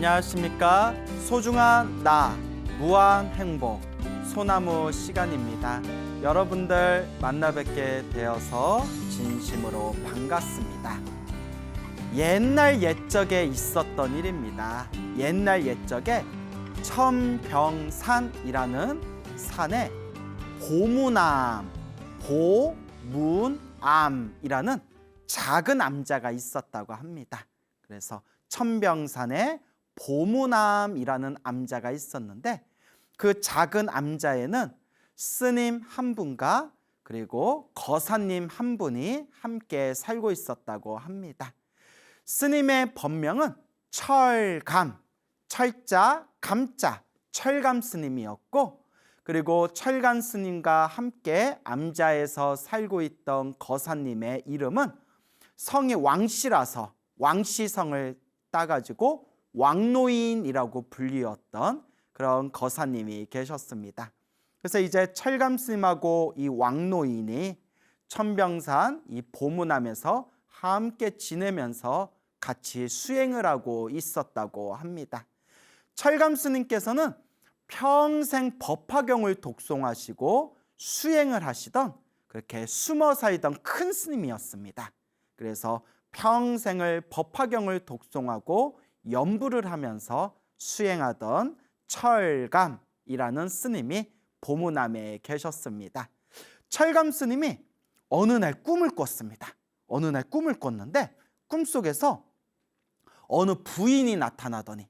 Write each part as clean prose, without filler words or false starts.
안녕하십니까? 소중한 나, 무한 행복, 소나무 시간입니다. 여러분들 만나 뵙게 되어서 진심으로 반갑습니다. 옛날 옛적에 있었던 일입니다. 옛날 옛적에 천병산이라는 산에 보문암이라는 작은 암자가 있었다고 합니다. 그래서 천병산에 보문암이라는 암자가 있었는데 그 작은 암자에는 스님 한 분과 그리고 거사님 한 분이 함께 살고 있었다고 합니다. 스님의 법명은 철감, 철자, 감자, 철감 스님이었고, 그리고 철감 스님과 함께 암자에서 살고 있던 거사님의 이름은 성이 왕씨라서 왕씨성을 따가지고 왕노인이라고 불리었던 그런 거사님이 계셨습니다. 그래서 이제 철감 스님하고 이 왕노인이 천병산 이 보문암에서 함께 지내면서 같이 수행을 하고 있었다고 합니다. 철감 스님께서는 평생 법화경을 독송하시고 수행을 하시던 그렇게 숨어 살던 큰 스님이었습니다. 그래서 평생을 법화경을 독송하고 연부를 하면서 수행하던 철감이라는 스님이 보문암에 계셨습니다. 철감 스님이 어느 날 꿈을 꿨습니다. 어느 날 꿈을 꿨는데 꿈속에서 어느 귀부인이 나타나더니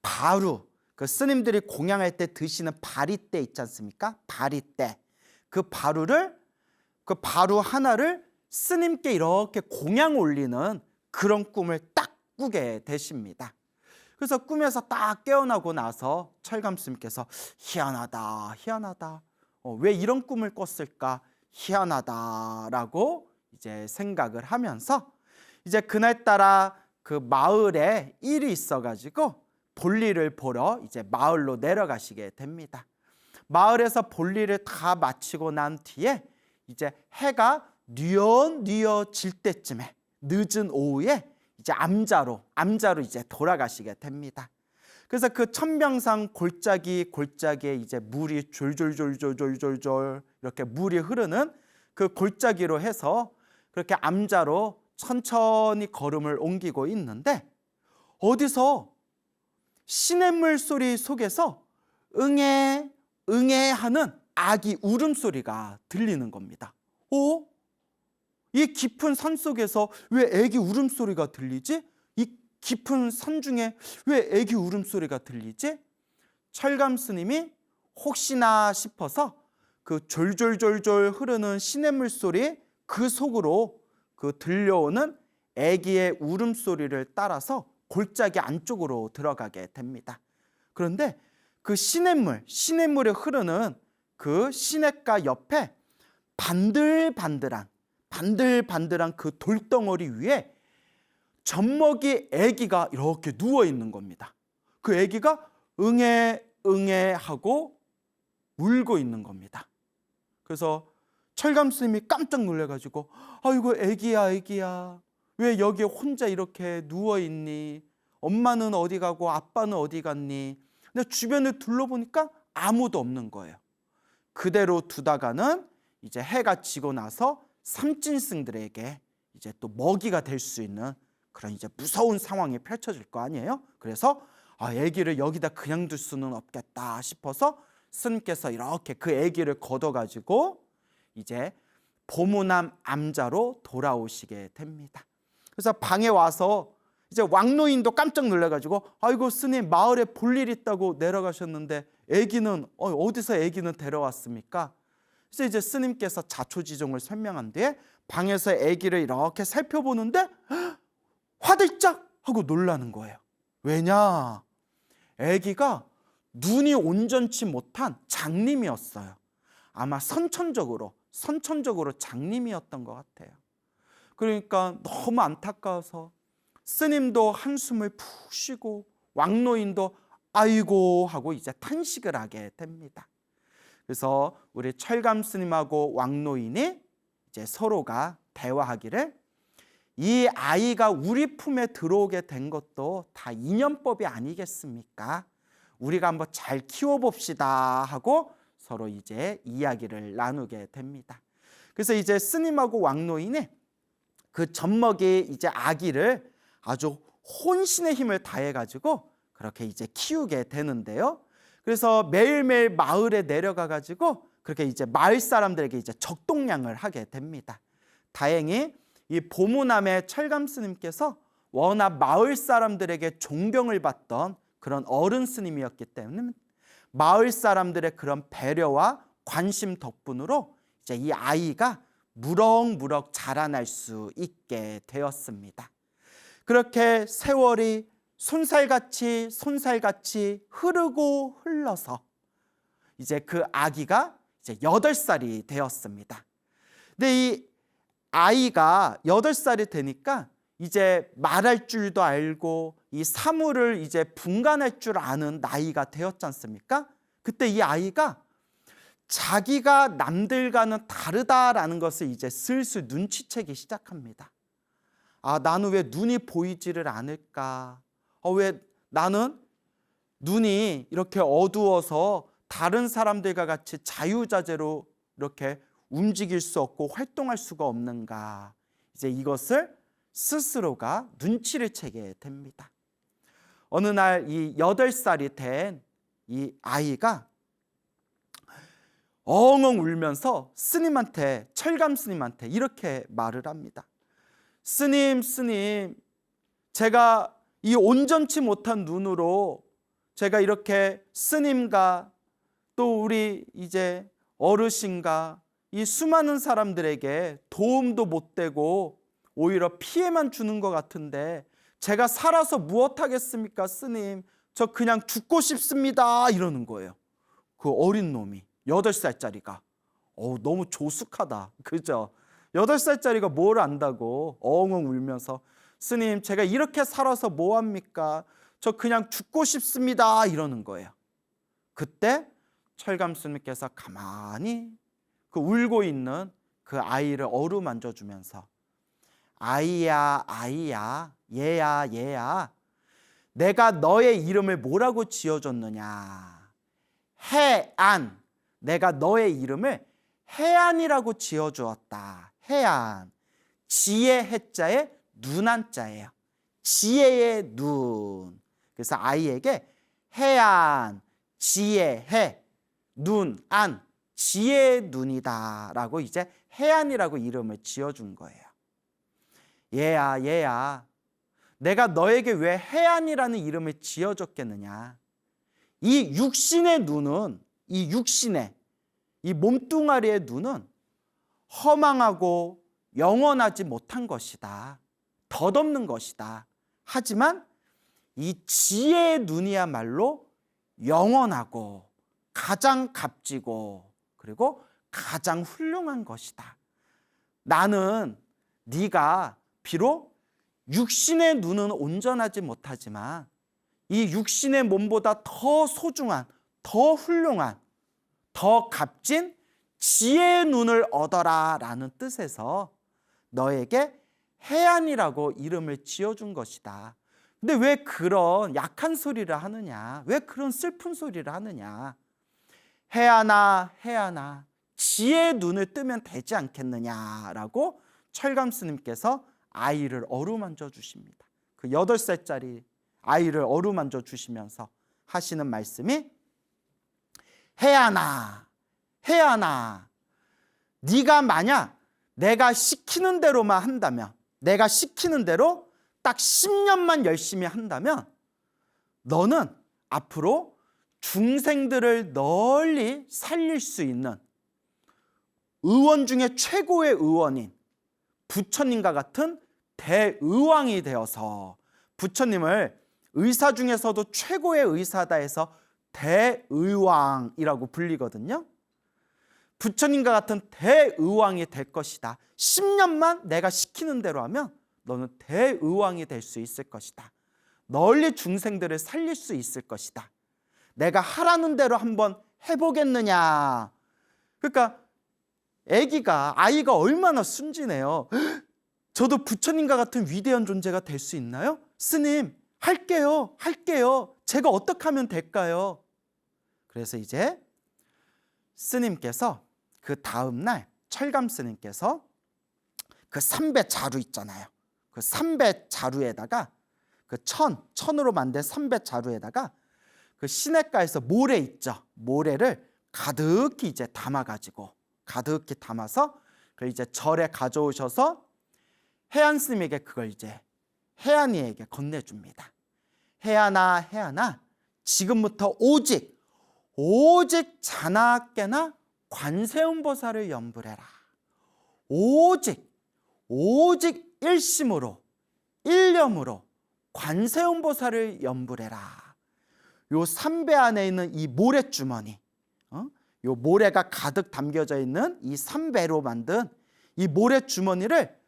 바루, 그 스님들이 공양할 때 드시는 바리떼 있지 않습니까? 바리떼. 그 바루 하나를 스님께 이렇게 공양 올리는 그런 꿈을 딱 꾸게 되십니다. 그래서 꿈에서 딱 깨어나고 나서 철감 스님께서 희한하다. 왜 이런 꿈을 꿨을까? 희한하다라고 이제 생각을 하면서 이제 그날따라 그 마을에 일이 있어가지고 볼일을 보러 이제 마을로 내려가시게 됩니다. 마을에서 볼일을 다 마치고 난 뒤에 이제 해가 뉘어 질 때쯤에 늦은 오후에 이제 암자로 이제 돌아가시게 됩니다. 그래서 그 천병산 골짜기에 이제 물이 졸졸 이렇게 물이 흐르는 그 골짜기로 해서 그렇게 암자로 천천히 걸음을 옮기고 있는데 어디서 시냇물 소리 속에서 응애 하는 아기 울음소리가 들리는 겁니다. 이 깊은 산 속에서 왜 애기 울음소리가 들리지? 이 깊은 산 중에 왜 애기 울음소리가 들리지? 철감 스님이 혹시나 싶어서 그 졸졸 흐르는 시냇물 소리 그 속으로 그 들려오는 애기의 울음소리를 따라서 골짜기 안쪽으로 들어가게 됩니다. 그런데 그 시냇물에 흐르는 그 시냇가 옆에 반들반들한 그 돌덩어리 위에 젖먹이 아기가 이렇게 누워 있는 겁니다. 그 아기가 응애 하고 울고 있는 겁니다. 그래서 철감 스님이 깜짝 놀래가지고 아이고 아기야 왜 여기에 혼자 이렇게 누워 있니? 엄마는 어디 가고 아빠는 어디 갔니? 근데 주변을 둘러보니까 아무도 없는 거예요. 그대로 두다가는 이제 해가 지고 나서 삼진승들에게 이제 또 먹이가 될 수 있는 그런 이제 무서운 상황이 펼쳐질 거 아니에요. 그래서 아기를 여기다 그냥 둘 수는 없겠다 싶어서 스님께서 이렇게 그 아기를 걷어가지고 이제 보문암 암자로 돌아오시게 됩니다. 그래서 방에 와서 이제 왕노인도 깜짝 놀라가지고 아이고 스님 마을에 볼일 있다고 내려가셨는데 아기는 어디서 아기는 데려왔습니까? 그래서 이제 스님께서 자초지종을 설명한 뒤에 방에서 아기를 이렇게 살펴보는데 화들짝 하고 놀라는 거예요. 왜냐? 아기가 눈이 온전치 못한 장님이었어요. 아마 선천적으로 장님이었던 것 같아요. 그러니까 너무 안타까워서 스님도 한숨을 푹 쉬고 왕노인도 아이고 하고 이제 탄식을 하게 됩니다. 그래서 우리 철감 스님하고 왕노인이 이제 서로가 대화하기를 이 아이가 우리 품에 들어오게 된 것도 다 인연법이 아니겠습니까? 우리가 한번 잘 키워봅시다 하고 서로 이제 이야기를 나누게 됩니다. 그래서 이제 스님하고 왕노인이 그 젖먹이 이제 아기를 아주 혼신의 힘을 다해 가지고 그렇게 이제 키우게 되는데요. 그래서 매일매일 마을에 내려가 가지고 그렇게 이제 마을 사람들에게 이제 적동량을 하게 됩니다. 다행히 이 보무남의 철감 스님께서 워낙 마을 사람들에게 존경을 받던 그런 어른 스님이었기 때문에 마을 사람들의 그런 배려와 관심 덕분으로 이제 이 아이가 무럭무럭 자라날 수 있게 되었습니다. 그렇게 세월이 손살같이 흐르고 흘러서 이제 그 아기가 이제 8살이 되었습니다. 근데 이 아이가 8살이 되니까 이제 말할 줄도 알고 이 사물을 이제 분간할 줄 아는 나이가 되었지 않습니까? 그때 이 아이가 자기가 남들과는 다르다라는 것을 이제 슬슬 눈치채기 시작합니다. 아, 나는 왜 눈이 보이지를 않을까? 왜 나는 눈이 이렇게 어두워서 다른 사람들과 같이 자유자재로 이렇게 움직일 수 없고 활동할 수가 없는가? 이제 이것을 스스로가 눈치를 채게 됩니다. 어느 날 이 8살이 된 이 아이가 엉엉 울면서 스님한테, 철감 스님한테 이렇게 말을 합니다. 스님, 제가 이 온전치 못한 눈으로 제가 이렇게 스님과 또 우리 이제 어르신과 이 수많은 사람들에게 도움도 못 되고 오히려 피해만 주는 것 같은데 제가 살아서 무엇하겠습니까, 스님? 저 그냥 죽고 싶습니다. 이러는 거예요. 그 어린 놈이 8살짜리가 너무 조숙하다. 그죠? 8살짜리가 뭘 안다고 엉엉 울면서 스님, 제가 이렇게 살아서 뭐합니까? 저 그냥 죽고 싶습니다. 이러는 거예요. 그때 철감 스님께서 가만히 그 울고 있는 그 아이를 어루만져 주면서 아이야, 얘야, 내가 너의 이름을 뭐라고 지어줬느냐? 해안. 내가 너의 이름을 해안이라고 지어주었다. 해안. 지혜 해자에 눈안자예요. 지혜의 눈. 그래서 아이에게 해안, 지혜, 해, 눈, 안, 지혜의 눈이다 라고 이제 해안이라고 이름을 지어준 거예요. 얘야, 내가 너에게 왜 해안이라는 이름을 지어줬겠느냐? 이 육신의 눈은, 이 몸뚱아리의 눈은 허망하고 영원하지 못한 것이다. 덧없는 것이다. 하지만 이 지혜의 눈이야말로 영원하고 가장 값지고 그리고 가장 훌륭한 것이다. 나는 네가 비록 육신의 눈은 온전하지 못하지만 이 육신의 몸보다 더 소중한, 더 훌륭한, 더 값진 지혜의 눈을 얻어라 라는 뜻에서 너에게 해안이라고 이름을 지어준 것이다. 근데 왜 그런 약한 소리를 하느냐? 왜 그런 슬픈 소리를 하느냐? 해안아, 지혜의 눈을 뜨면 되지 않겠느냐라고 철감 스님께서 아이를 어루만져 주십니다. 그 8살짜리 아이를 어루만져 주시면서 하시는 말씀이 해안아, 네가 만약 내가 시키는 대로만 한다면, 내가 시키는 대로 딱 10년만 열심히 한다면 너는 앞으로 중생들을 널리 살릴 수 있는 의원 중에 최고의 의원인 부처님과 같은 대의왕이 되어서, 부처님을 의사 중에서도 최고의 의사다 해서 대의왕이라고 불리거든요. 부처님과 같은 대의왕이 될 것이다. 10년만 내가 시키는 대로 하면 너는 대의왕이 될 수 있을 것이다. 널리 중생들을 살릴 수 있을 것이다. 내가 하라는 대로 한번 해보겠느냐. 그러니까 아이가 얼마나 순진해요. 저도 부처님과 같은 위대한 존재가 될 수 있나요? 스님, 할게요. 제가 어떻게 하면 될까요? 그래서 이제 스님께서 그 다음날 철감 스님께서 그 삼배 자루 있잖아요. 그 삼배 자루에다가 그 천으로 만든 삼배 자루에다가 그 시냇가에서 모래 있죠. 모래를 가득히 이제 가득히 담아서 그 이제 절에 가져오셔서 해안 스님에게 그걸 이제 해안이에게 건네줍니다. 해안아, 지금부터 오직 자나깨나 관세음보살을 염불해라. 오직 일심으로 일념으로 관세음보살을 염불해라. 요 삼배 안에 있는 이 모래주머니, 요 모래가 가득 담겨져 있는 이 삼배로 만든 이 모래주머니를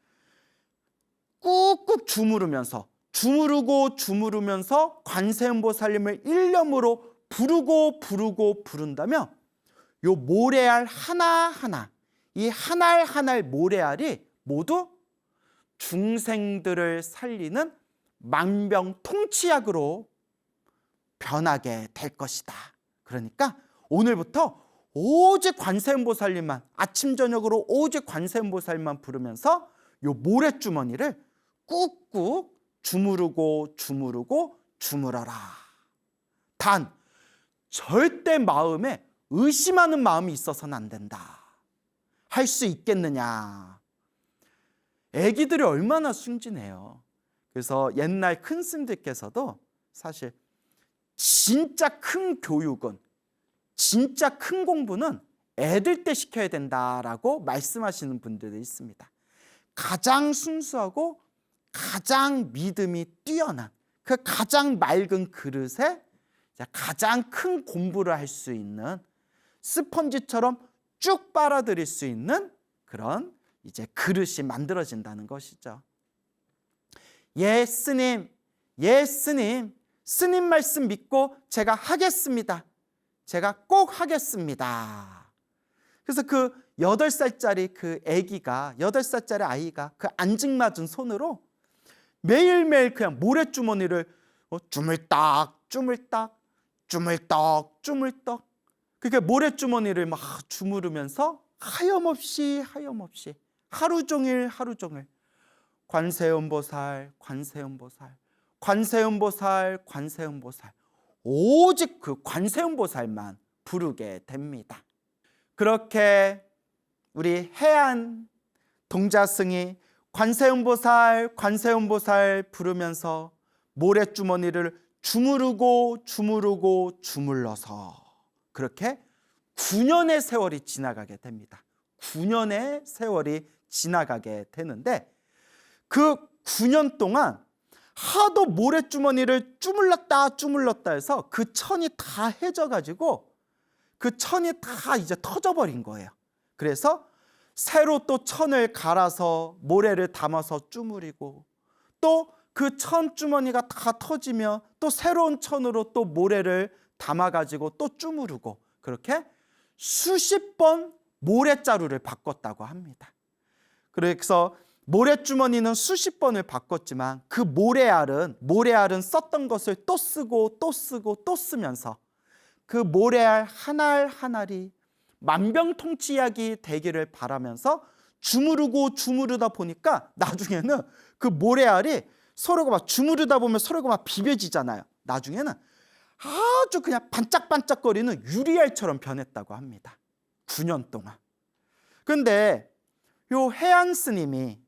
꾹꾹 주무르면서 관세음보살님을 일념으로 부른다면 요 모래알 하나하나, 이 한 알 모래알이 모두 중생들을 살리는 만병통치약으로 변하게 될 것이다. 그러니까 오늘부터 오직 관세음보살님만, 아침 저녁으로 오직 관세음보살만 부르면서 요 모래주머니를 꾹꾹 주무르라. 단 절대 마음에 의심하는 마음이 있어서는 안 된다. 할 수 있겠느냐? 애기들이 얼마나 순진해요. 그래서 옛날 큰 스님들께서도 사실 진짜 큰 교육은, 진짜 큰 공부는 애들 때 시켜야 된다라고 말씀하시는 분들이 있습니다. 가장 순수하고 가장 믿음이 뛰어난 그 가장 맑은 그릇에 가장 큰 공부를 할 수 있는, 스펀지처럼 쭉 빨아들일 수 있는 그런 이제 그릇이 만들어진다는 것이죠. 예 스님, 스님 말씀 믿고 제가 하겠습니다. 제가 꼭 하겠습니다. 그래서 그 8살짜리 그 아기가, 8살짜리 아이가 그 앙증맞은 손으로 매일매일 그냥 모래주머니를 주물딱 그렇게 모래주머니를 막 주무르면서 하염없이 하루 종일 관세음보살 오직 그 관세음보살만 부르게 됩니다. 그렇게 우리 해안 동자승이 관세음보살 부르면서 모래주머니를 주물러서 그렇게 9년의 세월이 지나가게 됩니다. 9년의 세월이 지나가게 되는데 그 9년 동안 하도 모래주머니를 주물렀다 해서 그 천이 다 해져가지고 그 천이 다 이제 터져버린 거예요. 그래서 새로 또 천을 갈아서 모래를 담아서 주무리고, 또 그 천주머니가 다 터지면 또 새로운 천으로 또 모래를 담아가지고 또 주무르고, 그렇게 수십 번 모래자루를 바꿨다고 합니다. 그래서 모래주머니는 수십 번을 바꿨지만 그 모래알은 썼던 것을 또 쓰고 또 쓰면서 그 모래알 한 알이 만병통치약이 되기를 바라면서 주무르다 보니까 나중에는 그 모래알이 서로가 막 주무르다 보면 서로가 막 비벼지잖아요. 나중에는 아주 그냥 반짝반짝거리는 유리알처럼 변했다고 합니다. 9년 동안. 근데 요 해안 스님이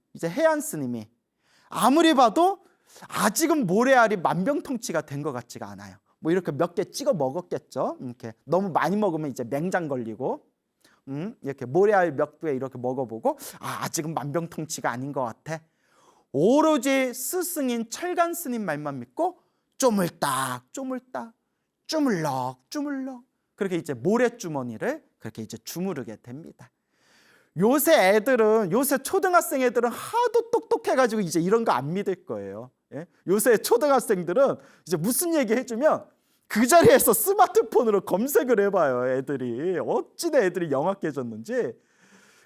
아무리 봐도 아직은 모래알이 만병통치가 된 것 같지가 않아요. 뭐 이렇게 몇 개 찍어 먹었겠죠. 이렇게 너무 많이 먹으면 이제 맹장 걸리고, 이렇게 모래알 몇 개 이렇게 먹어보고 아직은 만병통치가 아닌 것 같아. 오로지 스승인 철간 스님 말만 믿고 쪼물럭 그렇게 이제 모래주머니를 그렇게 이제 주무르게 됩니다. 요새 초등학생 애들은 하도 똑똑해가지고 이제 이런 거 안 믿을 거예요. 예? 요새 초등학생들은 이제 무슨 얘기 해주면 그 자리에서 스마트폰으로 검색을 해봐요. 애들이 어찌나 애들이 영악해졌는지.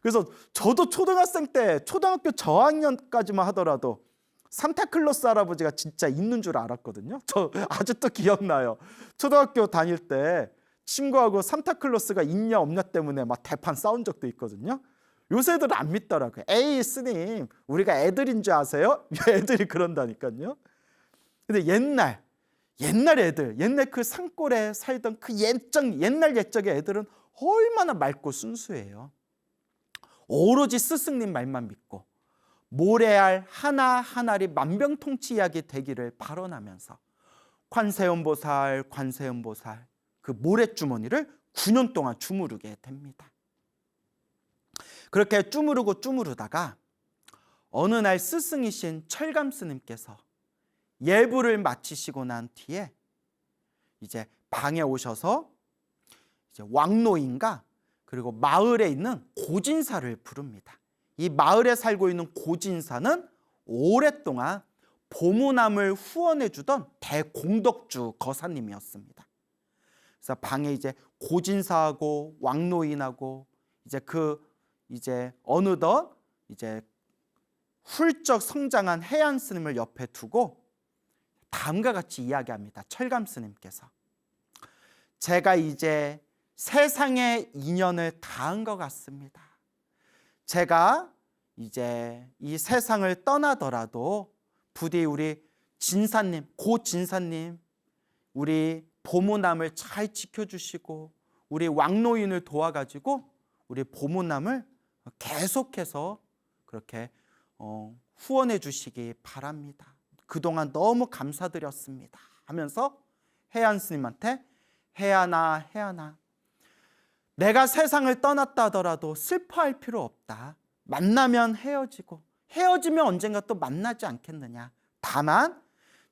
그래서 저도 초등학생 때 초등학교 저학년까지만 하더라도 산타클로스 할아버지가 진짜 있는 줄 알았거든요. 저 아직도 기억나요. 초등학교 다닐 때 친구하고 산타클로스가 있냐 없냐 때문에 막 대판 싸운 적도 있거든요. 요새 애들은 안 믿더라고요. 에이 스님, 우리가 애들인 줄 아세요? 애들이 그런다니까요. 근데 옛날 애들, 옛날 그 산골에 살던 그 옛날 옛적의 애들은 얼마나 맑고 순수해요. 오로지 스승님 말만 믿고 모래알 하나하나리 만병통치약이 되기를 발언하면서 관세음보살 그 모래주머니를 9년 동안 주무르게 됩니다. 그렇게 주무르다가 어느 날 스승이신 철감 스님께서 예불을 마치시고 난 뒤에 이제 방에 오셔서 이제 왕노인과 그리고 마을에 있는 고진사를 부릅니다. 이 마을에 살고 있는 고진사는 오랫동안 보문함을 후원해 주던 대공덕주 거사님이었습니다. 그래서 방에 이제 고진사하고 왕노인하고 이제 어느덧 이제 훌쩍 성장한 해안 스님을 옆에 두고 다음과 같이 이야기합니다. 철감 스님께서 제가 이제 세상의 인연을 다한 것 같습니다. 제가 이제 이 세상을 떠나더라도 부디 우리 진사님, 고진사님, 우리 보문함을 잘 지켜주시고 우리 왕노인을 도와가지고 우리 보문함을 계속해서 그렇게 후원해 주시기 바랍니다. 그동안 너무 감사드렸습니다 하면서 해안 스님한테 해안아 내가 세상을 떠났다 하더라도 슬퍼할 필요 없다. 만나면 헤어지고 헤어지면 언젠가 또 만나지 않겠느냐. 다만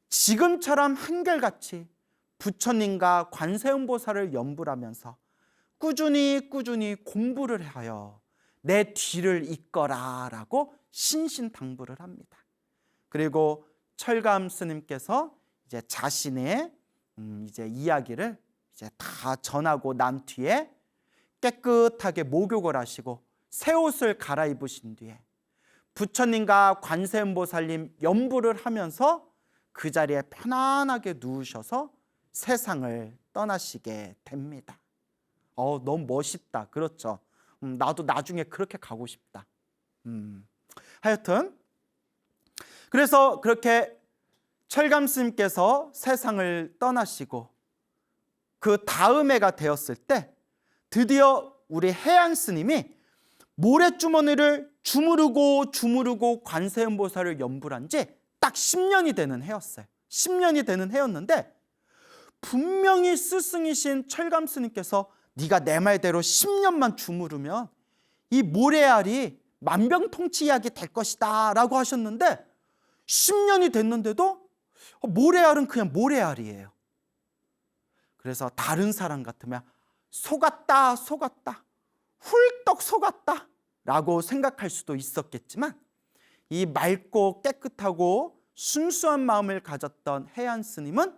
지금처럼 한결같이 부처님과 관세음보살을 염불하면서 꾸준히 공부를 하여 내 뒤를 잇거라 라고 신신당부를 합니다. 그리고 철감 스님께서 이제 자신의 이제 이야기를 이제 다 전하고 난 뒤에 깨끗하게 목욕을 하시고 새 옷을 갈아입으신 뒤에 부처님과 관세음보살님 염불을 하면서 그 자리에 편안하게 누우셔서 세상을 떠나시게 됩니다. 너무 멋있다. 그렇죠. 나도 나중에 그렇게 가고 싶다. 하여튼 그래서 그렇게 철감 스님께서 세상을 떠나시고 그 다음 해가 되었을 때 드디어 우리 해안 스님이 모래주머니를 주무르고 관세음보살을 염불한 지 딱 10년이 되는 해였어요. 10년이 되는 해였는데 분명히 스승이신 철감 스님께서 네가 내 말대로 10년만 주무르면 이 모래알이 만병통치약이 될 것이다 라고 하셨는데 10년이 됐는데도 모래알은 그냥 모래알이에요. 그래서 다른 사람 같으면 속았다 훌떡 속았다 라고 생각할 수도 있었겠지만 이 맑고 깨끗하고 순수한 마음을 가졌던 해안 스님은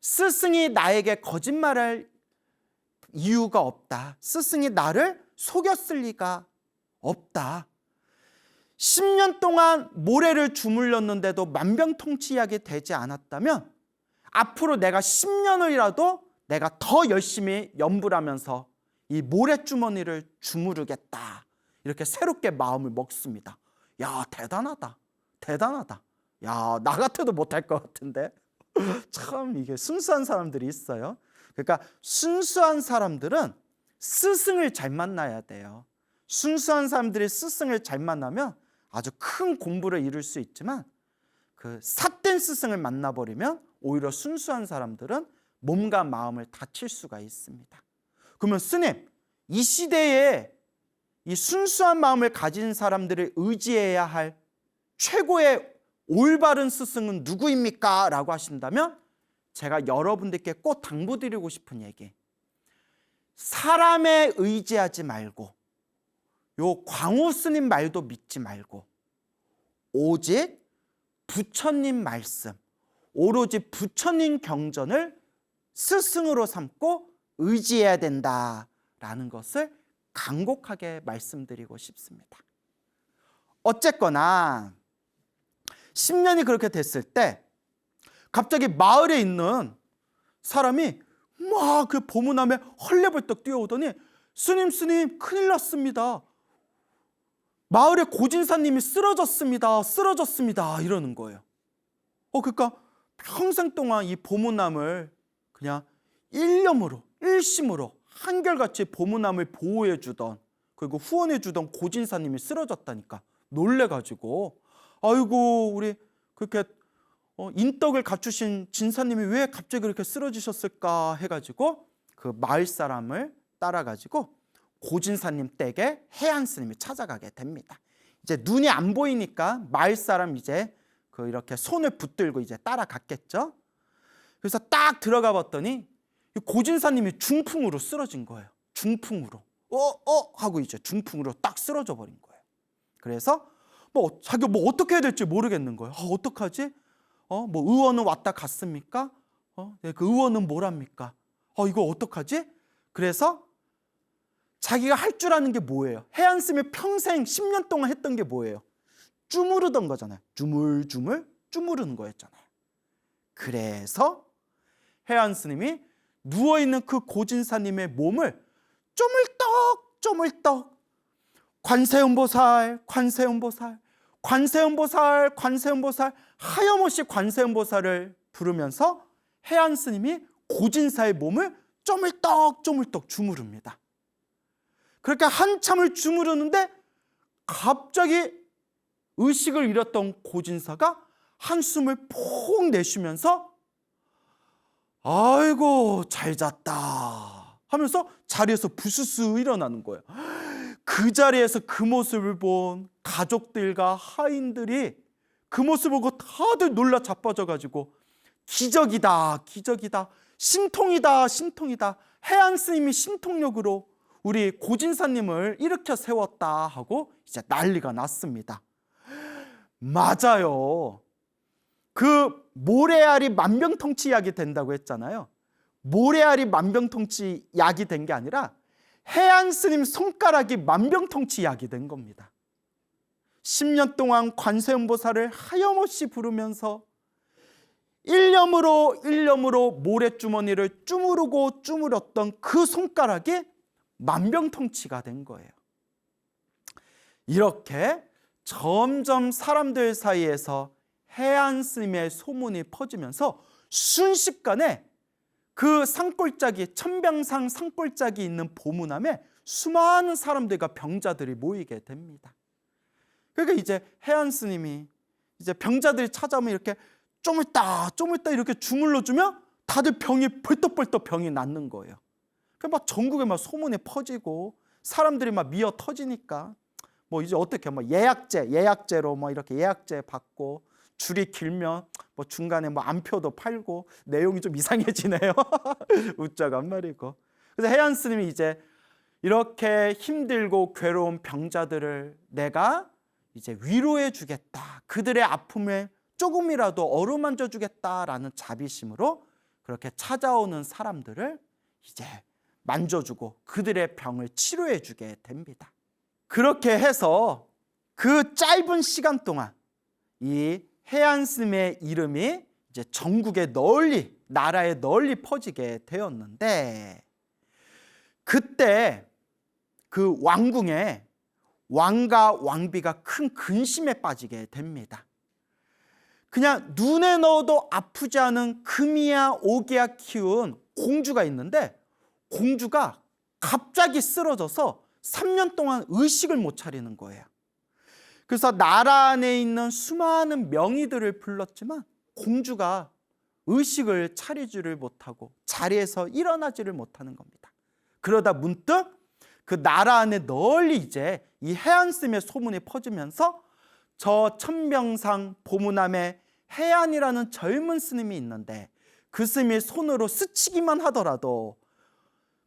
스승이 나에게 거짓말할 이유가 없다. 스승이 나를 속였을 리가 없다. 10년 동안 모래를 주물렀는데도 만병통치약이 되지 않았다면 앞으로 내가 10년을이라도 내가 더 열심히 염불하면서 이 모래주머니를 주무르겠다. 이렇게 새롭게 마음을 먹습니다. 야, 대단하다. 야, 나 같아도 못할 것 같은데. 참 이게 순수한 사람들이 있어요. 그러니까 순수한 사람들은 스승을 잘 만나야 돼요. 순수한 사람들이 스승을 잘 만나면 아주 큰 공부를 이룰 수 있지만 그 삿된 스승을 만나버리면 오히려 순수한 사람들은 몸과 마음을 다칠 수가 있습니다. 그러면 스님, 이 시대에 이 순수한 마음을 가진 사람들을 의지해야 할 최고의 올바른 스승은 누구입니까? 라고 하신다면 제가 여러분들께 꼭 당부드리고 싶은 얘기, 사람에 의지하지 말고 요 광우 스님 말도 믿지 말고 오직 부처님 말씀, 오로지 부처님 경전을 스승으로 삼고 의지해야 된다라는 것을 간곡하게 말씀드리고 싶습니다. 어쨌거나 10년이 그렇게 됐을 때 갑자기 마을에 있는 사람이 막 그 보문함에 헐레벌떡 뛰어오더니 스님 큰일 났습니다. 마을의 고진사님이 쓰러졌습니다 이러는 거예요. 그러니까 평생 동안 이 보문함을 그냥 일심으로 한결같이 보문함을 보호해 주던, 그리고 후원해 주던 고진사님이 쓰러졌다니까 놀래가지고, 아이고 우리 그렇게 인덕을 갖추신 진사님이 왜 갑자기 그렇게 쓰러지셨을까 해가지고 그 마을 사람을 따라가지고 고진사님 댁에 해안 스님이 찾아가게 됩니다. 이제 눈이 안 보이니까 마을 사람 이제 이렇게 손을 붙들고 이제 따라갔겠죠. 그래서 딱 들어가 봤더니 고진사님이 중풍으로 쓰러진 거예요. 중풍으로 하고 이제 중풍으로 딱 쓰러져 버린 거예요. 그래서 자기가 어떻게 해야 될지 모르겠는 거예요. 어떡하지? 의원은 왔다 갔습니까? 네, 그 의원은 뭐랍니까? 이거 어떡하지? 그래서 자기가 할 줄 아는 게 뭐예요? 해안 스님이 평생 10년 동안 했던 게 뭐예요? 쭈무르던 거잖아요. 쭈무르는 거였잖아요. 그래서 해안 스님이 누워있는 그 고진사님의 몸을 쪼물떡 관세음보살 하염없이 관세음보살을 부르면서 해안 스님이 고진사의 몸을 쪼물떡 주무릅니다. 그렇게 한참을 주무르는데 갑자기 의식을 잃었던 고진사가 한숨을 푹 내쉬면서 아이고 잘 잤다 하면서 자리에서 부스스 일어나는 거예요. 그 자리에서 그 모습을 본 가족들과 하인들이 그 모습을 보고 다들 놀라 자빠져가지고 기적이다 신통이다 해안 스님이 신통력으로 우리 고진사님을 일으켜 세웠다 하고 이제 난리가 났습니다. 맞아요. 그 모래알이 만병통치 약이 된다고 했잖아요. 모래알이 만병통치 약이 된 게 아니라 해안 스님 손가락이 만병통치 약이 된 겁니다. 10년 동안 관세음보살을 하염없이 부르면서 일념으로 모래주머니를 쭈무렸던 그 손가락이 만병통치가 된 거예요. 이렇게 점점 사람들 사이에서 해안 스님의 소문이 퍼지면서 순식간에 그 산골짜기, 천병산 산골짜기 있는 보문함에 수많은 사람들과 병자들이 모이게 됩니다. 그러니까 이제 해안 스님이 이제 병자들이 찾아오면 이렇게 쪼물딱 이렇게 주물러 주면 다들 병이 벌떡벌떡 병이 낫는 거예요. 막 전국에 막 소문이 퍼지고 사람들이 막 미어 터지니까 이제 어떻게 예약제로 이렇게 예약제 받고 줄이 길면 중간에 안표도 팔고 내용이 좀 이상해지네요. 웃자간 말이고. 그래서 해안 스님이 이제 이렇게 힘들고 괴로운 병자들을 내가 이제 위로해 주겠다. 그들의 아픔을 조금이라도 어루만져 주겠다라는 자비심으로 그렇게 찾아오는 사람들을 이제 만져주고 그들의 병을 치료해 주게 됩니다. 그렇게 해서 그 짧은 시간 동안 이 해안 스님의 이름이 이제 전국에 나라에 널리 퍼지게 되었는데, 그때 그 왕궁에 왕과 왕비가 큰 근심에 빠지게 됩니다. 그냥 눈에 넣어도 아프지 않은 금이야 오기야 키운 공주가 있는데, 공주가 갑자기 쓰러져서 3년 동안 의식을 못 차리는 거예요. 그래서 나라 안에 있는 수많은 명의들을 불렀지만 공주가 의식을 차리지를 못하고 자리에서 일어나지를 못하는 겁니다. 그러다 문득 그 나라 안에 널리 이제 이 해안 스님의 소문이 퍼지면서 저 천병상 보문함에 해안이라는 젊은 스님이 있는데 그 스님이 손으로 스치기만 하더라도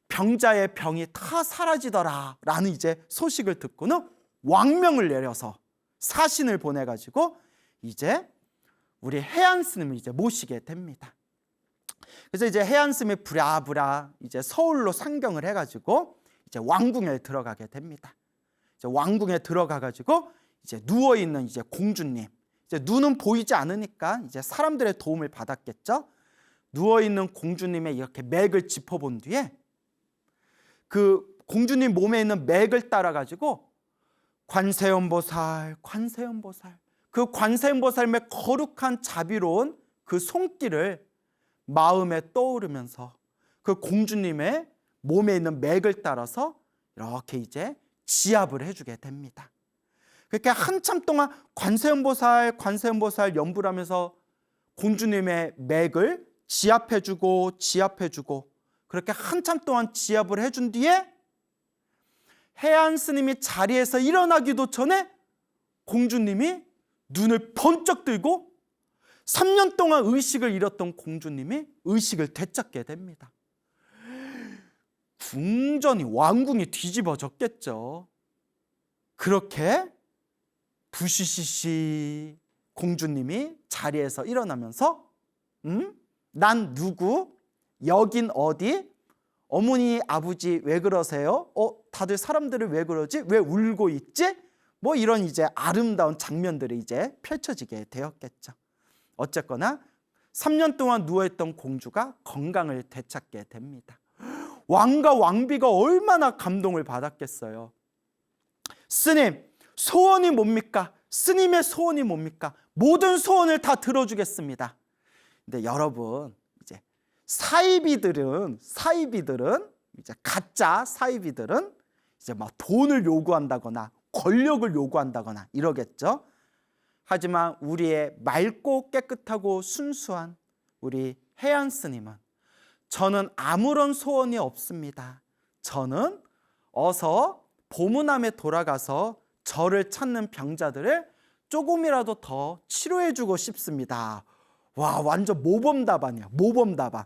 병자의 병이 다 사라지더라 라는 이제 소식을 듣고는 왕명을 내려서 사신을 보내가지고 이제 우리 해안 스님을 이제 모시게 됩니다. 그래서 이제 해안 스님이 부랴부랴 이제 서울로 상경을 해가지고 이제 왕궁에 들어가게 됩니다. 이제 왕궁에 들어가 가지고 이제 누워 있는 이제 공주님, 이제 눈은 보이지 않으니까 이제 사람들의 도움을 받았겠죠. 누워 있는 공주님의 이렇게 맥을 짚어본 뒤에 그 공주님 몸에 있는 맥을 따라 가지고 관세음보살, 관세음보살, 그 관세음보살의 거룩한 자비로운 그 손길을 마음에 떠오르면서 그 공주님의 몸에 있는 맥을 따라서 이렇게 이제 지압을 해주게 됩니다. 그렇게 한참 동안 관세음보살, 관세음보살 연부를 하면서 공주님의 맥을 지압해주고 지압해주고 그렇게 한참 동안 지압을 해준 뒤에 해안 스님이 자리에서 일어나기도 전에 공주님이 눈을 번쩍 들고 3년 동안 의식을 잃었던 공주님이 의식을 되찾게 됩니다. 궁전이, 왕궁이 뒤집어졌겠죠. 그렇게 부시시시 공주님이 자리에서 일어나면서 난 누구? 여긴 어디? 어머니, 아버지 왜 그러세요? 다들 사람들을 왜 그러지? 왜 울고 있지? 뭐 이런 이제 아름다운 장면들이 이제 펼쳐지게 되었겠죠. 어쨌거나 3년 동안 누워있던 공주가 건강을 되찾게 됩니다. 왕과 왕비가 얼마나 감동을 받았겠어요. 스님, 소원이 뭡니까? 스님의 소원이 뭡니까? 모든 소원을 다 들어주겠습니다. 근데 여러분, 이제 사이비들은 이제 가짜 사이비들은 이제 막 돈을 요구한다거나 권력을 요구한다거나 이러겠죠. 하지만 우리의 맑고 깨끗하고 순수한 우리 해안 스님은 저는 아무런 소원이 없습니다. 저는 어서 보문함에 돌아가서 저를 찾는 병자들을 조금이라도 더 치료해주고 싶습니다. 와, 완전 모범 답안이야. 모범 답안.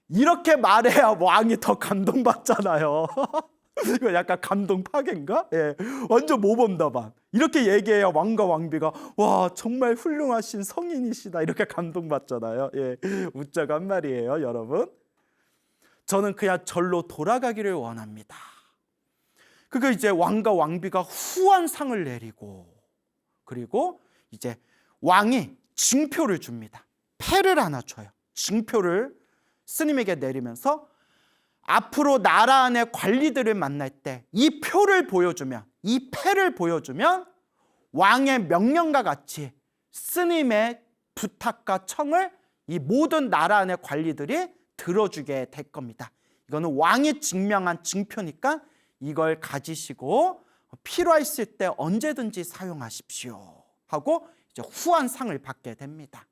이렇게 말해야 왕이 더 감동받잖아요. 이거 약간 감동 파괴인가? 예, 완전 모범 답안. 이렇게 얘기해야 왕과 왕비가 와, 정말 훌륭하신 성인이시다 이렇게 감동받잖아요. 예, 웃자고 한 말이에요, 여러분. 저는 그냥 절로 돌아가기를 원합니다. 그거 이제 왕과 왕비가 후한 상을 내리고, 그리고 이제 왕이 징표를 줍니다. 패를 하나 줘요. 징표를 스님에게 내리면서 앞으로 나라 안의 관리들을 만날 때 이 표를 보여주면, 이 패를 보여주면 왕의 명령과 같이 스님의 부탁과 청을 이 모든 나라 안의 관리들이 들어주게 될 겁니다. 이거는 왕이 증명한 징표니까 이걸 가지시고 필요했을 때 언제든지 사용하십시오 하고 이제 후한 상을 받게 됩니다.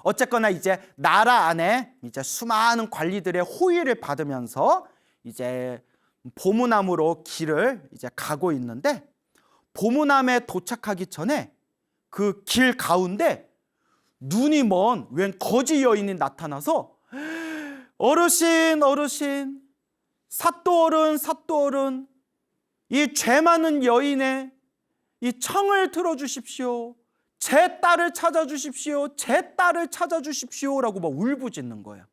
어쨌거나 이제 나라 안에 이제 수많은 관리들의 호의를 받으면서 이제 보문함으로 길을 이제 가고 있는데, 보문함에 도착하기 전에 그 길 가운데 눈이 먼 웬 거지 여인이 나타나서 어르신, 어르신, 사또어른, 사또어른, 이 죄 많은 여인의 이 청을 들어주십시오. 제 딸을 찾아주십시오. 제 딸을 찾아주십시오 라고 막 울부짖는 거예요.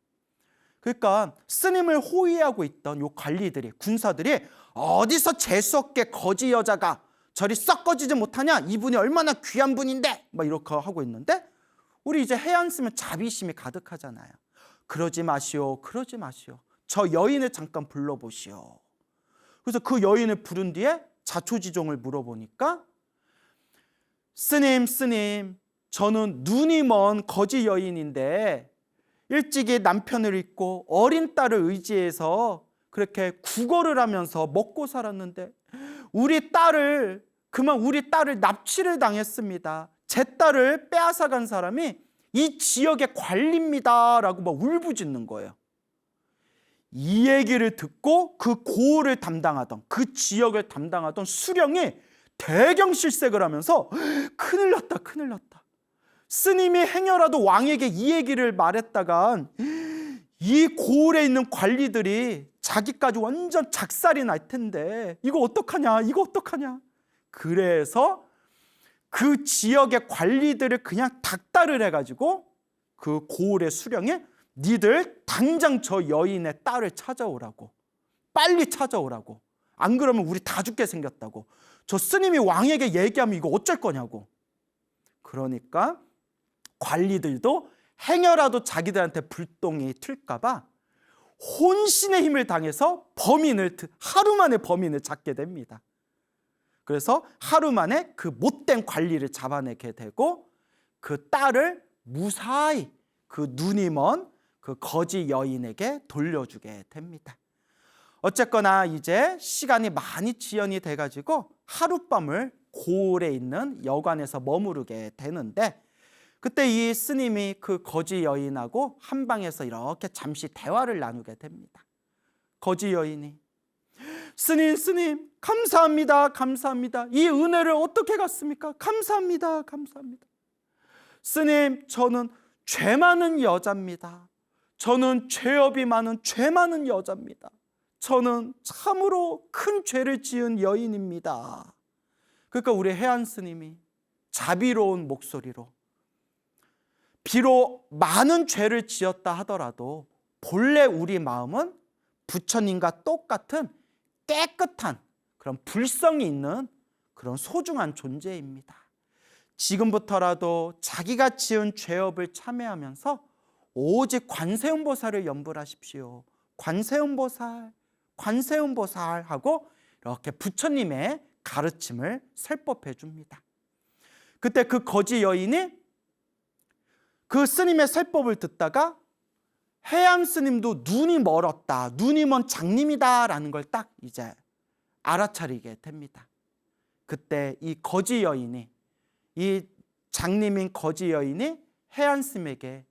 그러니까 스님을 호위하고 있던 요 관리들이, 군사들이 어디서 재수없게 거지 여자가 저리 썩거지지 못하냐? 이분이 얼마나 귀한 분인데 막 이렇게 하고 있는데, 우리 이제 해안 쓰면 자비심이 가득하잖아요. 그러지 마시오, 그러지 마시오. 저 여인을 잠깐 불러보시오. 그래서 그 여인을 부른 뒤에 자초지종을 물어보니까 스님, 저는 눈이 먼 거지 여인인데 일찍이 남편을 잃고 어린 딸을 의지해서 그렇게 구걸을 하면서 먹고 살았는데 우리 딸을 납치를 당했습니다. 제 딸을 빼앗아간 사람이 이 지역의 관리입니다 라고 막 울부짖는 거예요. 이 얘기를 듣고 그 고을을 담당하던, 그 지역을 담당하던 수령이 대경실색을 하면서 큰일 났다, 큰일 났다. 스님이 행여라도 왕에게 이 얘기를 말했다간 이 고을에 있는 관리들이 자기까지 완전 작살이 날 텐데 이거 어떡하냐, 이거 어떡하냐. 그래서 그 지역의 관리들을 그냥 닥달을 해가지고 그 고을의 수령이 니들 당장 저 여인의 딸을 찾아오라고 빨리 찾아오라고. 안 그러면 우리 다 죽게 생겼다고. 저 스님이 왕에게 얘기하면 이거 어쩔 거냐고. 그러니까 관리들도 행여라도 자기들한테 불똥이 튈까 봐 혼신의 힘을 당해서 하루 만에 범인을 잡게 됩니다. 그래서 하루 만에 그 못된 관리를 잡아내게 되고 그 딸을 무사히 그 눈이 먼 그 거지 여인에게 돌려주게 됩니다. 어쨌거나 이제 시간이 많이 지연이 돼가지고 하룻밤을 고을에 있는 여관에서 머무르게 되는데, 그때 이 스님이 그 거지 여인하고 한 방에서 이렇게 잠시 대화를 나누게 됩니다. 거지 여인이 스님 감사합니다. 이 은혜를 어떻게 갚습니까? 감사합니다. 스님, 저는 죄 많은 여자입니다. 저는 죄업이 많은 죄 많은 여자입니다. 저는 참으로 큰 죄를 지은 여인입니다. 그러니까 우리 해안 스님이 자비로운 목소리로, 비록 많은 죄를 지었다 하더라도 본래 우리 마음은 부처님과 똑같은 깨끗한 그런 불성이 있는 그런 소중한 존재입니다. 지금부터라도 자기가 지은 죄업을 참회하면서 오직 관세음보살을 염불하십시오. 관세음보살 하고 이렇게 부처님의 가르침을 설법해 줍니다. 그때 그 거지 여인이 그 스님의 설법을 듣다가 해안 스님도 눈이 멀었다, 눈이 먼 장님이다라는 걸 딱 이제 알아차리게 됩니다. 그때 이 거지 여인이, 이 장님인 거지 여인이 해안 스님에게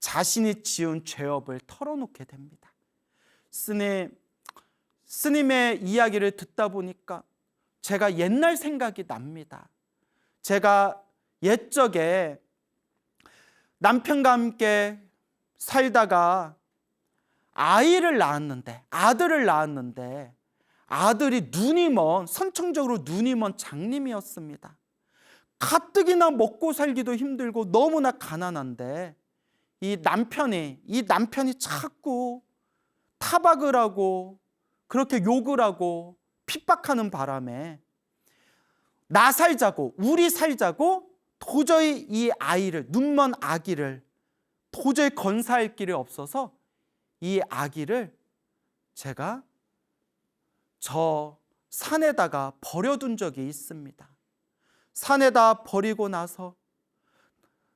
자신이 지은 죄업을 털어놓게 됩니다. 스님의 이야기를 듣다 보니까 제가 옛날 생각이 납니다. 제가 옛적에 남편과 함께 살다가 아들을 낳았는데 아들이 선천적으로 눈이 먼 장님이었습니다. 가뜩이나 먹고 살기도 힘들고 너무나 가난한데 이 남편이 자꾸 타박을 하고 그렇게 욕을 하고 핍박하는 바람에 우리 살자고 도저히 이 아이를, 눈먼 아기를 도저히 건사할 길이 없어서 이 아기를 제가 저 산에다가 버려둔 적이 있습니다. 산에다 버리고 나서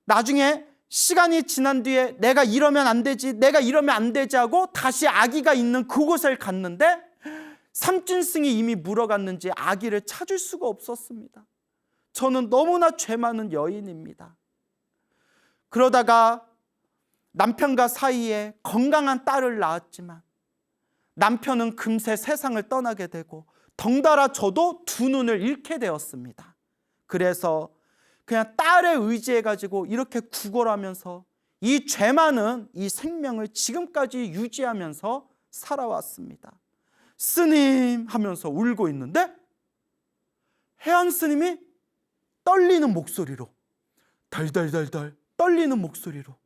나중에 시간이 지난 뒤에 내가 이러면 안 되지 하고 다시 아기가 있는 그곳을 갔는데 삼진승이 이미 물어갔는지 아기를 찾을 수가 없었습니다. 저는 너무나 죄 많은 여인입니다. 그러다가 남편과 사이에 건강한 딸을 낳았지만 남편은 금세 세상을 떠나게 되고 덩달아 저도 두 눈을 잃게 되었습니다. 그래서 그냥 딸에 의지해가지고 이렇게 구걸하면서 이 죄 많은 이 생명을 지금까지 유지하면서 살아왔습니다. 스님 하면서 울고 있는데 해안 스님이 떨리는 목소리로, 덜덜덜덜 떨리는 목소리로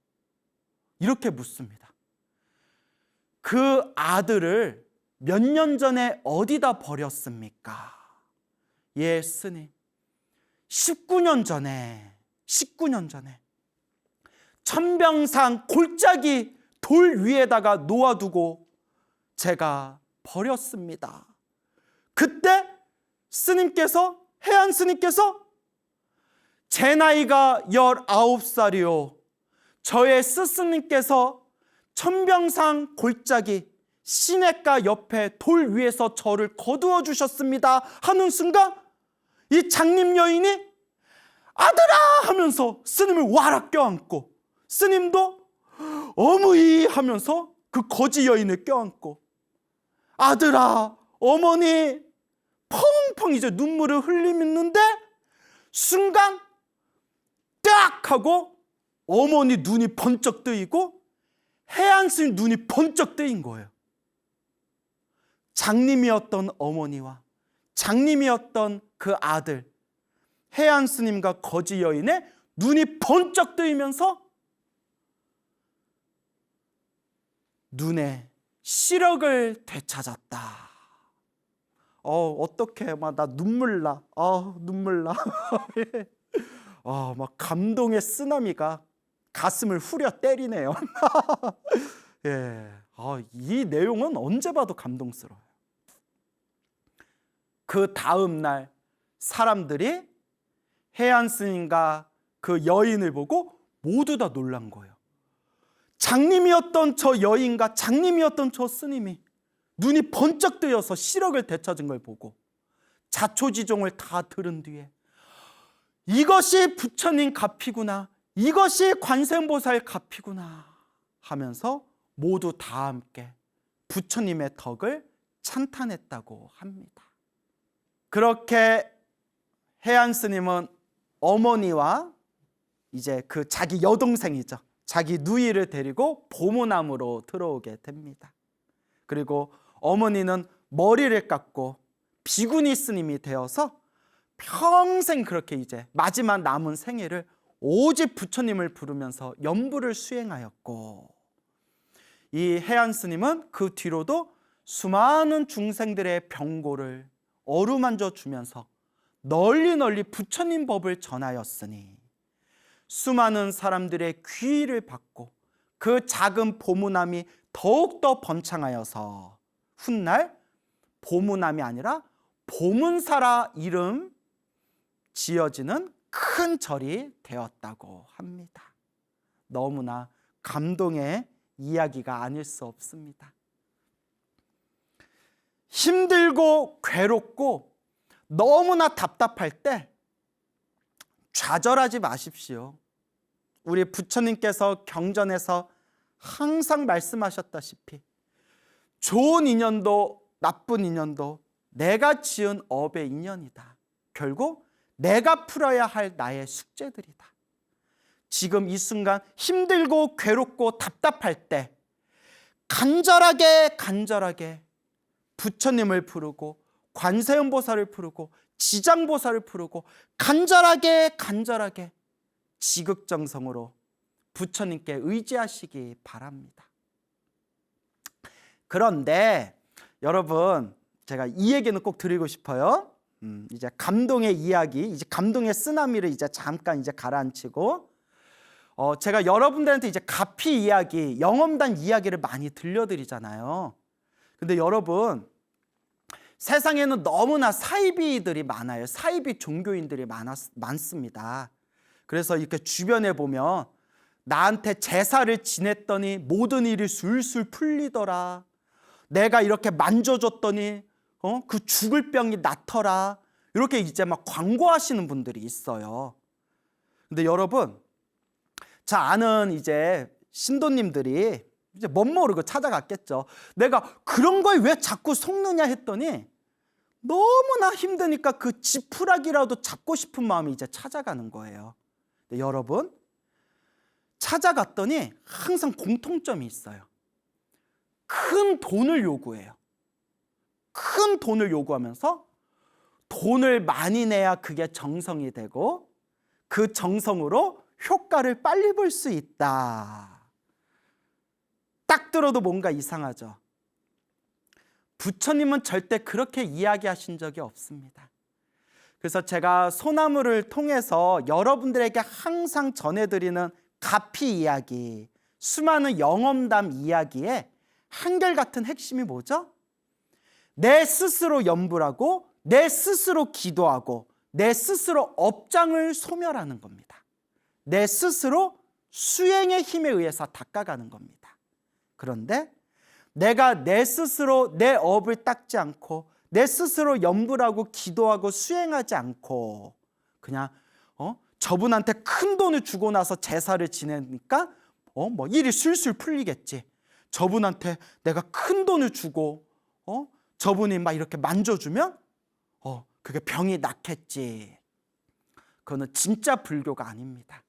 이렇게 묻습니다. 그 아들을 몇 년 전에 어디다 버렸습니까? 예, 스님. 19년 전에 천병산 골짜기 돌 위에다가 놓아두고 제가 버렸습니다. 그때 해안 스님께서 제 나이가 19살이요, 저의 스승님께서 천병산 골짜기 시냇가 옆에 돌 위에서 저를 거두어 주셨습니다 하는 순간 이 장님 여인이 아들아 하면서 스님을 와락 껴안고, 스님도 어머니 하면서 그 거지 여인을 껴안고, 아들아 어머니 펑펑 이제 눈물을 흘리는데 순간 딱 하고 어머니 눈이 번쩍 뜨이고 해안 스님 눈이 번쩍 뜨인 거예요. 장님이었던 어머니와 장님이었던 그 아들 해안 스님과 거지 여인의 눈이 번쩍 뜨이면서 눈에 시력을 되찾았다. 어떡해. 막 나 눈물 나. 눈물 나. 막 감동의 쓰나미가 가슴을 후려 때리네요. 예. 이 내용은 언제 봐도 감동스러워요. 그 다음 날 사람들이 해안 스님과 그 여인을 보고 모두 다 놀란 거예요. 장님이었던 저 여인과 장님이었던 저 스님이 눈이 번쩍 뜨여서 시력을 되찾은 걸 보고 자초지종을 다 들은 뒤에 이것이 부처님 값이구나, 이것이 관세음보살 값이구나 하면서 모두 다 함께 부처님의 덕을 찬탄했다고 합니다. 그렇게 해안 스님은 어머니와 이제 그 자기 여동생이죠, 자기 누이를 데리고 보문암으로 들어오게 됩니다. 그리고 어머니는 머리를 깎고 비구니 스님이 되어서 평생 그렇게 이제 마지막 남은 생애를 오직 부처님을 부르면서 연부를 수행하였고, 이 해안 스님은 그 뒤로도 수많은 중생들의 병고를 어루만져 주면서 널리 널리 부처님 법을 전하였으니 수많은 사람들의 귀의를 받고 그 작은 보문암이 더욱더 번창하여서 훗날 보문암이 아니라 보문사라 이름 지어지는 큰 절이 되었다고 합니다. 너무나 감동의 이야기가 아닐 수 없습니다. 힘들고 괴롭고 너무나 답답할 때 좌절하지 마십시오. 우리 부처님께서 경전에서 항상 말씀하셨다시피 좋은 인연도 나쁜 인연도 내가 지은 업의 인연이다. 결국 내가 풀어야 할 나의 숙제들이다. 지금 이 순간 힘들고 괴롭고 답답할 때 간절하게 부처님을 부르고 관세음보살을 부르고 지장보살을 부르고 간절하게 지극정성으로 부처님께 의지하시기 바랍니다. 그런데 여러분, 제가 이 얘기는 꼭 드리고 싶어요. 이제 감동의 이야기, 이제 감동의 쓰나미를 이제 잠깐 이제 가라앉히고, 제가 여러분들한테 이제 가피 이야기, 영험단 이야기를 많이 들려드리잖아요. 근데 여러분, 세상에는 너무나 사이비들이 많아요. 사이비 종교인들이 많습니다. 그래서 이렇게 주변에 보면 나한테 제사를 지냈더니 모든 일이 술술 풀리더라. 내가 이렇게 만져줬더니 그 죽을 병이 낫더라. 이렇게 이제 막 광고하시는 분들이 있어요. 근데 여러분, 자, 아는 이제 신도님들이 이제 멋모르고 찾아갔겠죠. 내가 그런 걸 왜 자꾸 속느냐 했더니 너무나 힘드니까 그 지푸라기라도 잡고 싶은 마음이 이제 찾아가는 거예요. 근데 여러분, 찾아갔더니 항상 공통점이 있어요. 큰 돈을 요구해요. 큰 돈을 요구하면서 돈을 많이 내야 그게 정성이 되고 그 정성으로 효과를 빨리 볼 수 있다. 딱 들어도 뭔가 이상하죠. 부처님은 절대 그렇게 이야기하신 적이 없습니다. 그래서 제가 소나무를 통해서 여러분들에게 항상 전해드리는 가피 이야기, 수많은 영험담 이야기에 한결같은 핵심이 뭐죠? 내 스스로 염불하고 내 스스로 기도하고 내 스스로 업장을 소멸하는 겁니다. 내 스스로 수행의 힘에 의해서 닦아가는 겁니다. 그런데 내가 내 스스로 내 업을 닦지 않고 내 스스로 염불하고 기도하고 수행하지 않고 그냥 저분한테 큰 돈을 주고 나서 제사를 지내니까 뭐 일이 술술 풀리겠지. 저분한테 내가 큰 돈을 주고 저분이 막 이렇게 만져주면 그게 병이 낫겠지. 그거는 진짜 불교가 아닙니다.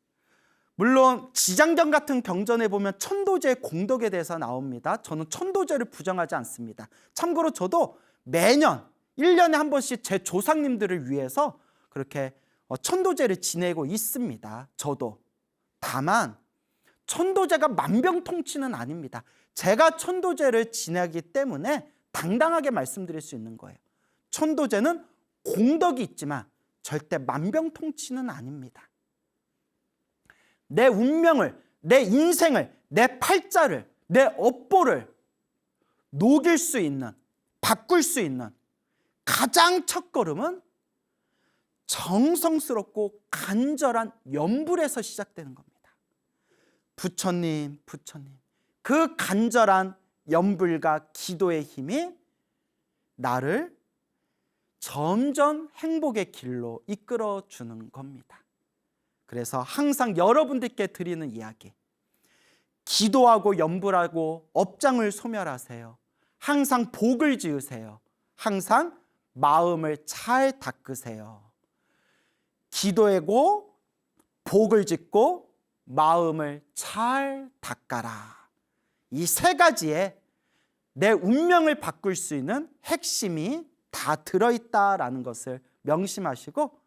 물론 지장경 같은 경전에 보면 천도제의 공덕에 대해서 나옵니다. 저는 천도제를 부정하지 않습니다. 참고로 저도 매년 1년에 한 번씩 제 조상님들을 위해서 그렇게 천도제를 지내고 있습니다. 저도. 다만 천도제가 만병통치는 아닙니다. 제가 천도제를 지내기 때문에 당당하게 말씀드릴 수 있는 거예요. 천도제는 공덕이 있지만 절대 만병통치는 아닙니다. 내 운명을, 내 인생을, 내 팔자를, 내 업보를 녹일 수 있는, 바꿀 수 있는 가장 첫걸음은 정성스럽고 간절한 염불에서 시작되는 겁니다. 부처님, 부처님, 그 간절한 염불과 기도의 힘이 나를 점점 행복의 길로 이끌어 주는 겁니다. 그래서 항상 여러분들께 드리는 이야기, 기도하고 염불하고 업장을 소멸하세요. 항상 복을 지으세요. 항상 마음을 잘 닦으세요. 기도하고 복을 짓고 마음을 잘 닦아라. 이 세 가지에 내 운명을 바꿀 수 있는 핵심이 다 들어있다라는 것을 명심하시고,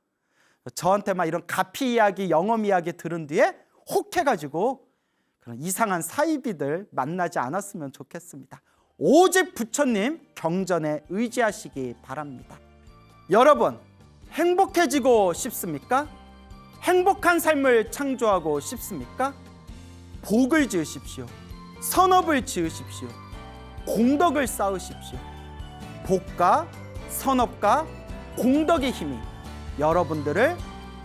저한테 막 이런 가피 이야기, 영험 이야기 들은 뒤에 혹해가지고 그런 이상한 사이비들 만나지 않았으면 좋겠습니다. 오직 부처님 경전에 의지하시기 바랍니다. 여러분, 행복해지고 싶습니까? 행복한 삶을 창조하고 싶습니까? 복을 지으십시오. 선업을 지으십시오. 공덕을 쌓으십시오. 복과 선업과 공덕의 힘이 여러분들을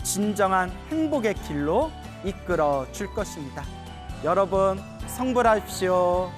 진정한 행복의 길로 이끌어 줄 것입니다. 여러분, 성불하십시오.